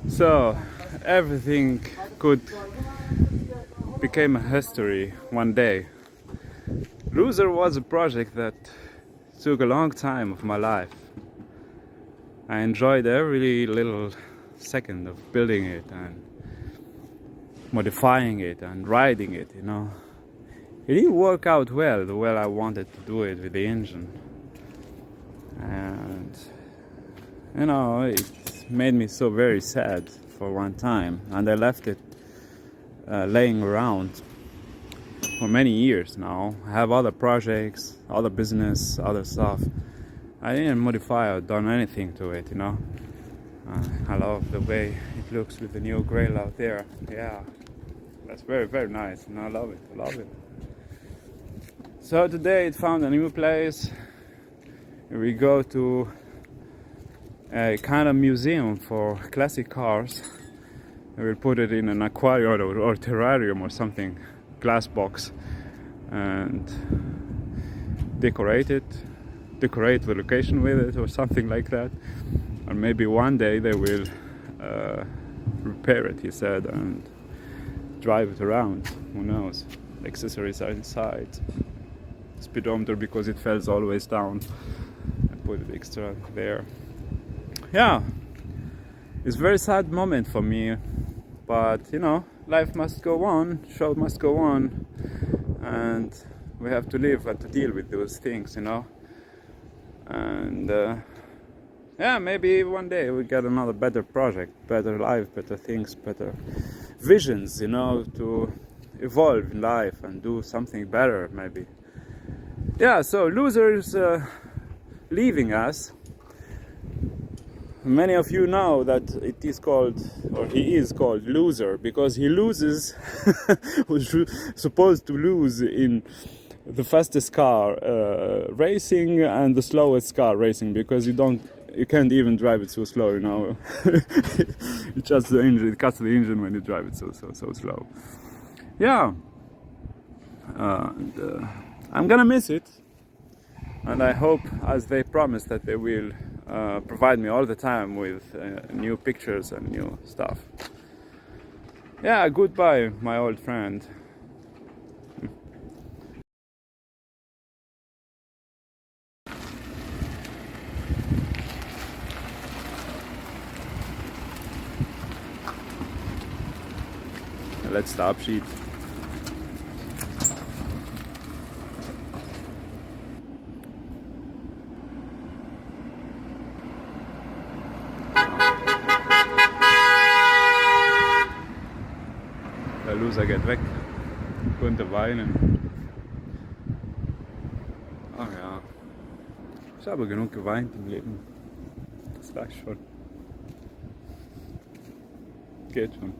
So everything could became a history one day. Loser was a project that took a long time of my life. I enjoyed every little second of building it and modifying it and riding it, you know. It didn't work out well, the way I wanted to do it with the engine. And, you know, it made me so very sad for one time. And I left it laying around for many years now. I have other projects, other business, other stuff. I didn't modify or done anything to it, you know. I love the way it looks with the new grill out there. Yeah, that's very, very nice, and I love it. I love it. So today it found a new place. We go to a kind of museum for classic cars. We'll put it in an aquarium or terrarium or something, glass box, and decorate the location with it or something like that. Or maybe one day they will repair it, he said, and drive it around. Who knows? The accessories are inside. Speedometer, because it falls always down. I put it extra there. Yeah, it's a very sad moment for me, but you know, life must go on, show must go on, and we have to live and to deal with those things, you know. And yeah, maybe one day we get another better project, better life, better things, better visions, you know, to evolve in life and do something better, maybe. Yeah, so losers leaving us. Many of you know that it is called, or he is called loser, because he loses, was supposed to lose in the fastest car racing and the slowest car racing, because you can't even drive it so slow, you know. It cuts the engine when you drive it so slow. Yeah, I'm gonna miss it, and I hope, as they promised, that they will provide me all the time with new pictures and new stuff. Yeah, goodbye, my old friend. Letzter Abschied. Der Loser geht weg, konnte weinen. Ach ja, ich habe genug geweint im Leben. Das reicht schon. Geht schon.